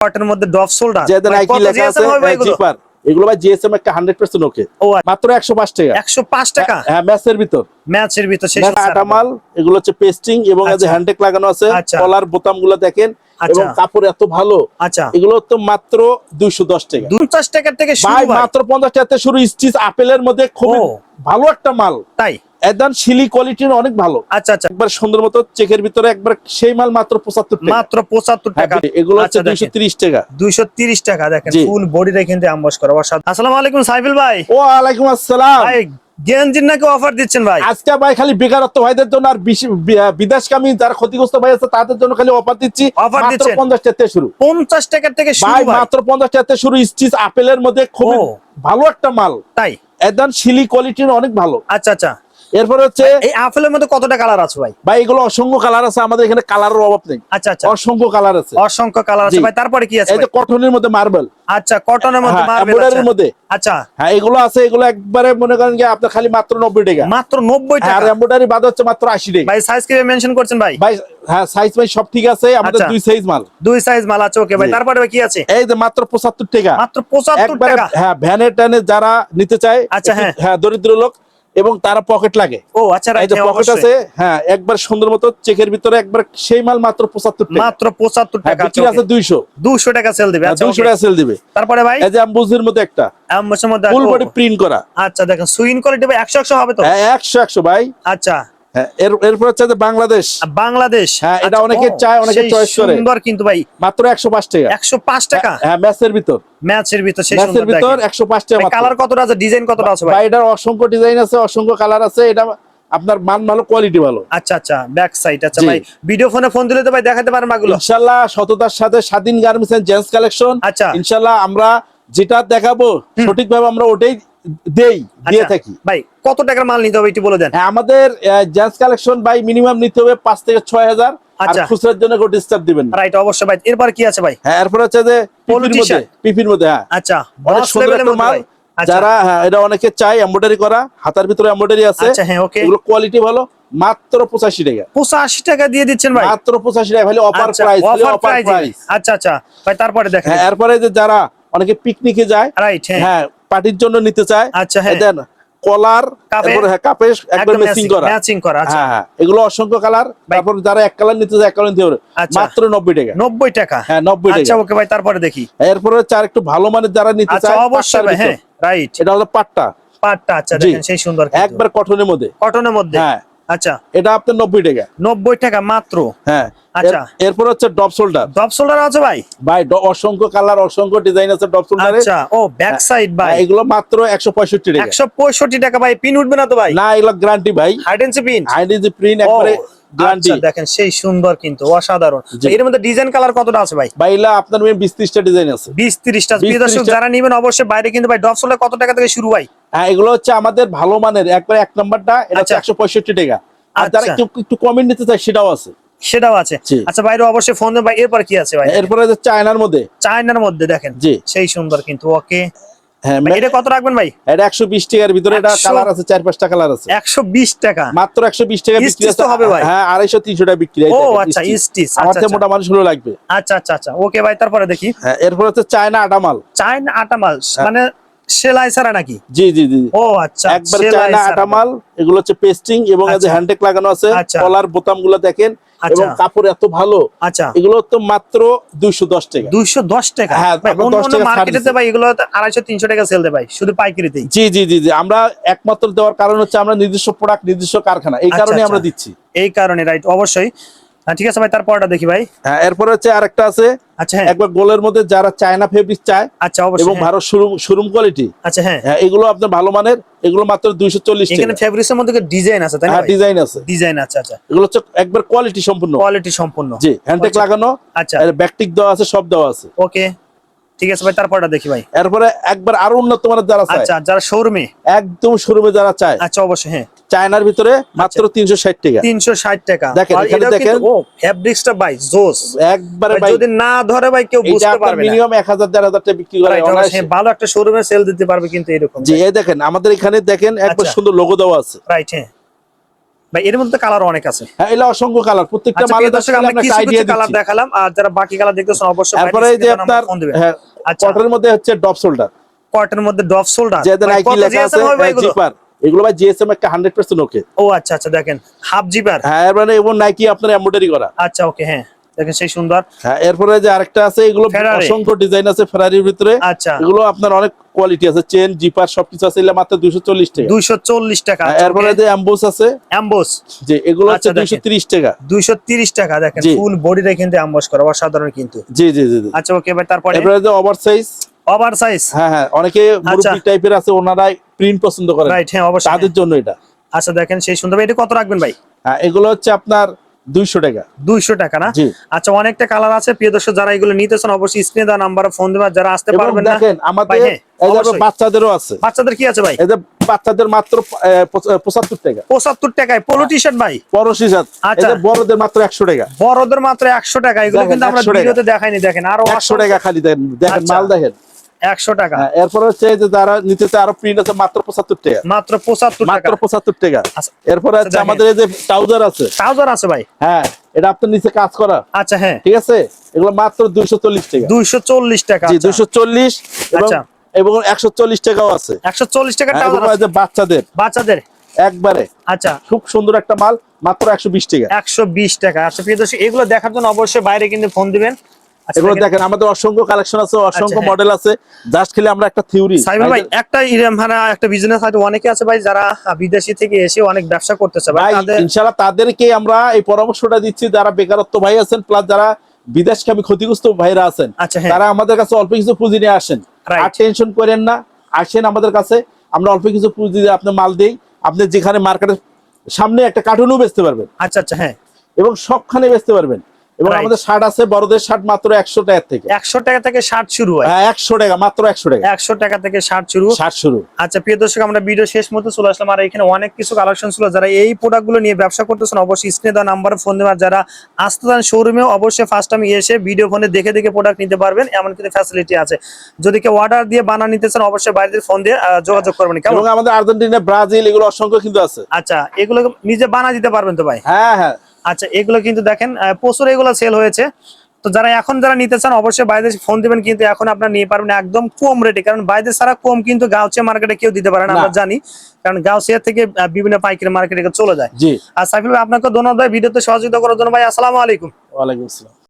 কটের মধ্যে ডফ shoulder যেদের Nike লেখা আছে জিপার, এগুলো ভাই জিএসএম একটা 100% ওকে। মাত্র 105 টাকা। 105 টাকা। হ্যাঁ, ম্যাচের ভিতর সেই আটা মাল। এগুলো হচ্ছে পেস্টিং এবং এই যে হ্যান্ডটেক লাগানো আছে, কলার বোতামগুলো দেখেন এবং কাপড় এত ভালো। এগুলো তো মাত্র 210 টাকা। 50 টাকা থেকে শুরু ভাই, মাত্র 50 টাকা থেকে শুরু। স্টিচ আপেলের মধ্যে খুব ভালো একটা মাল। তাই একদম শিলি কোয়ালিটির অনেক ভালো। আচ্ছা, একবার সুন্দর মতো চেকের ভিতরে একবার সেই মাল মাত্র 75 টাকা। মাত্র 75 টাকা। এগুলো হচ্ছে 230 টাকা। 230 টাকা। দেখেন ফুল বডিটা কিন্তু এমবস করা। আসসালামু আলাইকুম সাইফুল ভাই। ওয়া আলাইকুম আসসালাম ভাই। গেঞ্জির নাকি অফার দিচ্ছেন ভাই? আজকে ভাই খালি বেকারত্ব ভাইদের জন্য আর বিদেশগামী যারা ক্ষতিগ্রস্ত ভাই আছে তাদের জন্য খালি অফার দিচ্ছি। মাত্র 50 টাকা থেকে শুরু। 50 টাকা থেকে শুরু ভাই, মাত্র 50 টাকা থেকে শুরু। স্টিচ আপেলের মধ্যে খুব ভালো একটা মাল। তাই একদম শিলি কোয়ালিটির অনেক ভালো। আচ্ছা। এরপর হচ্ছে এই আপেলের মধ্যে কতটা কালার আছে ভাই? ভাই, এগুলো অসংখ্য কালার আছে, আমাদের এখানে কালারের অভাব নেই। আচ্ছা, অসংখ্য কালার আছে। অসংখ্য কালার আছে ভাই। তারপরে কি আছে? এই যে কটনের মধ্যে মার্বেল। আচ্ছা, কটনের মধ্যে মার্বেল আছে। এমব্রয়ডারির মধ্যে। আচ্ছা, হ্যাঁ, এগুলো আছে। এগুলো একবারে মনে করেন যে আপনার খালি মাত্র 90 টাকা। মাত্র 90 টাকা। আর এমব্রয়ডারি বাদ হচ্ছে মাত্র 80 টাকা। ভাই সাইজ কি মেনশন করছেন ভাই? ভাই হ্যাঁ, সাইজ ভাই সব ঠিক আছে। আমাদের দুই সাইজ মাল। দুই সাইজ মাল আছে। ওকে ভাই, তারপরে কি আছে? এই যে মাত্র 75 টাকা। মাত্র 75 টাকা। হ্যাঁ, ভ্যানে টানে যারা নিতে চায়, আচ্ছা হ্যাঁ, দরিদ্র লোক এবং তারা পকেট লাগে। ও আচ্ছা, এই যে পকেট আছে। হ্যাঁ, একবার সুন্দর মতো চেকের ভিতরে একবার সেই মাল মাত্র 75 টাকা। মাত্র 75 টাকা। বিক্রি আছে 200 টাকা সেল দিবে। আচ্ছা, 200 টাকা সেল দিবে। তারপরে ভাই এই যে অ্যাম্বুজের মধ্যে একটা অ্যাম্বুজের মধ্যে ফুল বডি প্রিন্ট করা। আচ্ছা, দেখেন সুইং কোয়ালিটি ভাই 100 হবে তো? হ্যাঁ, 100 ভাই। আচ্ছা, এরপর হচ্ছে বাংলাদেশ। হ্যাঁ, এটা অনেকে চায়, অনেকে চয়েস করে। সুন্দর কিন্তু ভাই। মাত্র 105 টাকা। 105 টাকা। হ্যাঁ, ম্যাচের ভিতর সেই ম্যাচের ভিতর 105 টাকা। কালার কতটা আছে, ডিজাইন কতটা আছে ভাই? এটার অসংখ্য ডিজাইন আছে, অসংখ্য কালার আছে। এটা আপনার মান ভালো, কোয়ালিটি ভালো। আচ্ছা, ব্যাক সাইড। আচ্ছা ভাই, ভিডিও ফোন দিলে তো ভাই দেখাতে পারবেন মাগুলো ইনশাআল্লাহ। সততার সাথে স্বাধীন গার্মেন্টস এন্ড জেন্টস কালেকশন। আচ্ছা, ইনশাআল্লাহ আমরা যেটা দেখাবো সঠিকভাবে আমরা ওটাই দিয়ে থাকি। ভাই, কত টাকার মাল নিতে হবে একটু বলে দেন। আমাদের জেন্টস কালেকশন ভাই মিনিমাম নিতে হবে 5 থেকে 6000। আচ্ছা, খুচরার জন্য কোনো ডিসটার্ব দিবেন না। রাইট, অবশ্যই ভাই। এরপর কি আছে ভাই? হ্যাঁ, এরপর হচ্ছে যে পিপির মধ্যে। হ্যাঁ, আচ্ছা, অনেক সুন্দর একটা মাল। যারা হ্যাঁ, এটা অনেকে চায় এমব্রয়ডারি করা, হাতার ভিতরে এমব্রয়ডারি আছে। আচ্ছা হ্যাঁ, ওকে। এগুলো কোয়ালিটি ভালো। মাত্র 85 টাকা। 85 টাকা দিয়ে দিচ্ছেন ভাই? মাত্র 85 টাকা। ভাই, অফার প্রাইস। Offer price. আচ্ছা ভাই, তারপরে দেখেন। হ্যাঁ, এরপরে যে যারা অনেকে পিকনিকে যায়, রাইট, হ্যাঁ, পার্টির জন্য নিতে চায়। আচ্ছা হ্যাঁ, দেন কলার, তারপর হ্যাঁ, কাপে একবার ম্যাচিং করা। আচ্ছা হ্যাঁ, এগুলো অসংখ্য কালার। তারপর যারা এক কালার নিতে চায়, এক কালার নিতে পারে। মাত্র 90 টাকা। 90 টাকা। হ্যাঁ, 90 টাকা। আচ্ছা, ওকে ভাই, তারপরে দেখি। এরপরে চার একটু ভালো মানের যারা নিতে চায়, অবশ্যই ভাই। হ্যাঁ, রাইট, এটা হলো পাট্টা। আচ্ছা, দেখেন সেই সুন্দর একবার কটনের মধ্যে। হ্যাঁ, আচ্ছা, এটা আপনার 90 টাকা। 90 টাকা মাত্র। হ্যাঁ, আচ্ছা। এরপর হচ্ছে ডপ শোল্ডার আছে ভাই। অসংখ্য কালার, অসংখ্য ডিজাইন আছে ডপ শোল্ডারে। আচ্ছা, ও ব্যাক সাইড ভাই। এগুলো মাত্র 165 টাকা। 165 টাকা ভাই। পিন উঠবে না তো ভাই? না, এগুলো গ্যারান্টি ভাই। হাইডেন্সি প্রিন্ট একবারে গ্যারান্টি। দেখেন সেই সুন্দর কিন্তু অসাধারণ। এর মধ্যে ডিজাইন কালার কতটা আছে ভাই? ভাইলা আপনার 20-30টা ডিজাইন আছে। 20-30টা। দর্শক যারা নেবেন অবশ্যই বাইরে কিন্তু ভাই ডপ শোল্ডার কত টাকা থেকে শুরু ভাই? হ্যাঁ, এগুলো হচ্ছে আমাদের ভালো মানের একবারে এক নাম্বারটা, এটা 165 টাকা। আর যারা একটু কমেন্ট নিতে চায় সেটাও আছে। আচ্ছা, বাইরে অবশ্যই ফোন দেন ভাই। এরপর কি আছে ভাই? এরপরে যে চায়নার মধ্যে দেখেন সেই সুন্দর কিন্তু। ওকে, হ্যাঁ, এটা কত রাখবেন ভাই? এটা 120 টাকার ভিতরে। এটা কালার আছে 4-5টা কালার আছে। 120 টাকা। মাত্র 120 টাকা বিক্রি হবে ভাই। হ্যাঁ, 250-300 টাকা বিক্রি হয়। ও আচ্ছা, স্টিচ। আমাদের মোটা মানুষ হলো লাগবে। আচ্ছা, ওকে ভাই, তারপরে দেখি। হ্যাঁ, এরপর হচ্ছে চায়না আটা মাল। মানে সেলাই ছাড়া নাকি? জি। ও আচ্ছা, একবার চায়না আটা মাল। এগুলো হচ্ছে পেস্টিং এবং এই যে হ্যান্ডটেক লাগানো আছে। কলার বোতামগুলো দেখেন এবং কাপড় এত ভালো। আচ্ছা, এগুলো তো মাত্র 210 টাকা। 210 টাকা। হ্যাঁ, 10 টাকা মার্কেটে ভাই এগুলো 250-300 টাকা সেল দেয় ভাই, শুধু পাইকারিতেই। জি। আমরা একমাত্র দেওয়ার কারণ হচ্ছে আমরা নিজস্ব প্রোডাক্ট, নিজস্ব কারখানা, এই কারণে আমরা দিচ্ছি। এই কারণে, রাইট, অবশ্যই। ঠিক আছে ভাই, তারপরটা দেখি ভাই। হ্যাঁ, এরপর হচ্ছে আরেকটা আছে। আচ্ছা, একবার গোলের মধ্যে যারা চায়না ফেব্রিক চায়। আচ্ছা, অবশ্যই। এবং ভালো শোরুম কোয়ালিটি। আচ্ছা হ্যাঁ, এগুলো আপনার ভালো মানের। এগুলো মাত্র 240 টাকা। এখানে ফেব্রিক্সের মধ্যে ডিজাইন আছে, তাই না? হ্যাঁ, ডিজাইন আছে। আচ্ছা, এগুলো হচ্ছে একবার কোয়ালিটি সম্পূর্ণ। জি, হ্যান্ডটেক লাগানো। আচ্ছা, ব্যাকটিক দেওয়া আছে, সব দেওয়া আছে। ওকে, ঠিক আছে ভাই, তারপরটা দেখি ভাই। এরপরে একবার আরো উন্নত মানের যারা চায়। আচ্ছা, যারা শোরুমে, একদম শোরুমে যারা চায়। আচ্ছা, অবশ্যই। হ্যাঁ, চায়নার ভিতরে মাত্র 360 টাকা। 360 টাকা। দেখেন এখানে দেখেন। ও ফেব্রিক্সটা ভাই জোস একবারে ভাই। যদি না ধরে ভাই কেউ বুঝতে পারবে না। মিনিমাম 1000-1500 টাকা বিক্রি করে অনায়াসে। ভালো একটা শোরুমে সেল দিতে পারবে কিন্তু এরকম। জি, এই দেখেন আমাদের এখানে দেখেন একবার সুন্দর লোগো দেওয়া আছে। রাইট, হ্যাঁ, ভাই এর মধ্যে কালার অনেক আছে। হ্যাঁ, এগুলো অসংখ্য কালার, প্রত্যেকটা মালের দর্শক আমরা কিছু কিছু কালার দেখালাম, আর যারা বাকি কালার দেখতেছেন অবশ্যই তারপরে এই যে আপনার কটনের মধ্যে হচ্ছে ডপ শোল্ডার, কটনের মধ্যে ডপ শোল্ডার যেটা নাইকি লেখা আছে জিপার, এগুলো ভাই জিএসএম একটা 100% ওকে। ও আচ্ছা আচ্ছা, দেখেন হাফ জিপার। হ্যাঁ, মানে এবং নাইকি আপনার এমব্রয়ডারি করা। আচ্ছা ওকে, হ্যাঁ দেখেন সেই সুন্দর। হ্যাঁ, এরপরে যে আরেকটা আছে, এগুলো অসংখ্য ডিজাইন আছে ফেরারির ভিতরে। আচ্ছা, এগুলো আপনার অনেক কোয়ালিটি আছে, চেন জিপার সবকিছু আছে, এগুলো মাত্র 240 টাকা। 240 টাকা। এরপরে যে এমবোস আছে, এমবোস যে এগুলো হচ্ছে 230 টাকা। 230 টাকা, দেখেন ফুল বডিটা কিন্তু এমবোস করা, অসাধারণ কিন্তু। জি জি জি। আচ্ছা ওকে ভাই, তারপরে এরপরে যে ওভারসাইজ। ওভারসাইজ, হ্যাঁ হ্যাঁ, অনেকে মুরব্বি টাইপের আছে, ওনারাই প্রিন্ট পছন্দ করেন, রাইট, হ্যাঁ অবশ্যই তাদের জন্য এটা। আচ্ছা দেখেন সেই সুন্দর। এটা কত রাখবেন ভাই? হ্যাঁ, এগুলো হচ্ছে আপনার 200 টাকা। 200 টাকা না? আচ্ছা, অনেকটা কালার আছে প্রিয় দর্শক, যারা এগুলো নিতেছেন অবশ্যই স্ক্রিনে দেওয়া নাম্বারে ফোন দিবেন, যারা আসতে পারবেন না। দেখেন আমাদের এই যে বাচ্চাদেরও আছে। বাচ্চাদের কি আছে ভাই? এই যে বাচ্চাদের মাত্র 75 টাকা। 75 টাকায় পোলো টি-শার্ট ভাই, পোলো টি-শার্ট। এই যে বড়দের মাত্র 100 টাকা। বড়দের মাত্র 100 টাকা। এগুলো কিন্তু আমরা ভিডিওতে দেখাইনি, দেখেন আরো 100 টাকা খালি দেন, দেখেন মাল দেখেন 100 টাকা। এরপর হচ্ছে যে যারা নিতে চায় আরো প্রিন্ট আছে মাত্র 75 টাকা। মাত্র 75 টাকা, মাত্র 75 টাকা। এরপর হচ্ছে আমাদের এই যে ট্রাউজার আছে। ট্রাউজার আছে ভাই, হ্যাঁ এটা আপনার নিচে কাজ করা। আচ্ছা হ্যাঁ, ঠিক আছে, এগুলো মাত্র 240 টাকা। 240 টাকা, জি 240। আচ্ছা, এবং 140 টাকাও আছে। 140 টাকা ট্রাউজার আছে বাচ্চাদের একবারে। আচ্ছা, খুব সুন্দর একটা মাল, মাত্র 120 টাকা। 120 টাকা। আচ্ছা প্রিয় দর্শক, এগুলো দেখার জন্য অবশ্যই বাইরে কিন্তু ফোন দিবেন। এগুলো দেখেন আমাদের অসংখ্য কালেকশন আছে, অসংখ্য মডেল আছে। জাস্ট খেলে আমরা একটা থিওরি সাইবা ভাই, একটা বিজনেস হয়তো অনেকে আছে ভাই যারা বিদেশি থেকে এসে অনেক ব্যবসা করতেছে ভাই, ইনশাআল্লাহ তাদেরকে আমরা এই পরামর্শটা দিচ্ছি, যারা বেকারত্ব ভাই আছেন প্লাস যারা বিদেশগামী ক্ষতিগ্রস্ত ভাইরা আছেন, তারা আমাদের কাছে অল্প কিছু পুঁজি নিয়ে আসেন। আর টেনশন করেন না, আসেন আমাদের কাছে, আমরা অল্প কিছু পুঁজি দিয়ে আপনি মাল দেই। আপনি যেখানে মার্কেটের সামনে একটা কার্টুনও বেচতে পারবেন। আচ্ছা আচ্ছা, হ্যাঁ, এবং সবখানে বেচতে পারবেন। এবং আমাদের শার্ট আছে, বড়দের শার্ট মাত্র 100 টাকা থেকে। 100 টাকা থেকে শার্ট শুরু হয়। হ্যাঁ 100 টাকা, মাত্র 100 টাকা। 100 টাকা থেকে শার্ট শুরু। আচ্ছা প্রিয় দর্শক, আমরা ভিডিও শেষ মতো চলে আসলাম, আর এখানে অনেক কিছু কালেকশন ছিল। যারা এই প্রোডাক্টগুলো নিয়ে ব্যবসা করতেছেন অবশ্যই স্ক্রিনে দেওয়া নাম্বারে ফোন দেবেন। যারা আসতে চান শোরুমেও অবশ্যই ফার্স্ট টাইম এসে ভিডিও ফোনে দেখে দেখে প্রোডাক্ট নিতে পারবেন, এমন কিছু ফ্যাসিলিটি আছে। যদি কেউ অর্ডার দিয়ে বানা নিতে চান অবশ্যই বাইরের ফোন দিয়ে যোগাযোগ করবেন। এবং আমাদের আর্জেন্টিনা, ব্রাজিল এগুলো অসংখ্য কিন্তু আছে। আচ্ছা, এগুলো নিজে বানা দিতে পারবেন তো ভাই? হ্যাঁ হ্যাঁ। আচ্ছা, এগুলো কিন্তু দেখেন প্রচুর এগুলো সেল হয়েছে। তো যারা যারা নিতে চান অবশ্যই বাইরে ফোন দিবেন, কিন্তু এখন আপনারা নিয়ে পারবেন একদম কম রেটে, কারণ বাইরে ছাড়া কম কিন্তু গাউচিয়া মার্কেটে কেউ দিতে পারে না, আমরা জানি, কারণ গাউচিয়া থেকে বিভিন্ন পাইকারি মার্কেটে চলে যায়। আর সাইফুল ভাই, আপনাকে ধন্যবাদ ভিডিওতে সহযোগিতা করার জন্য ভাই। আসসালামু আলাইকুম। ওয়ালাইকুম আসসালাম।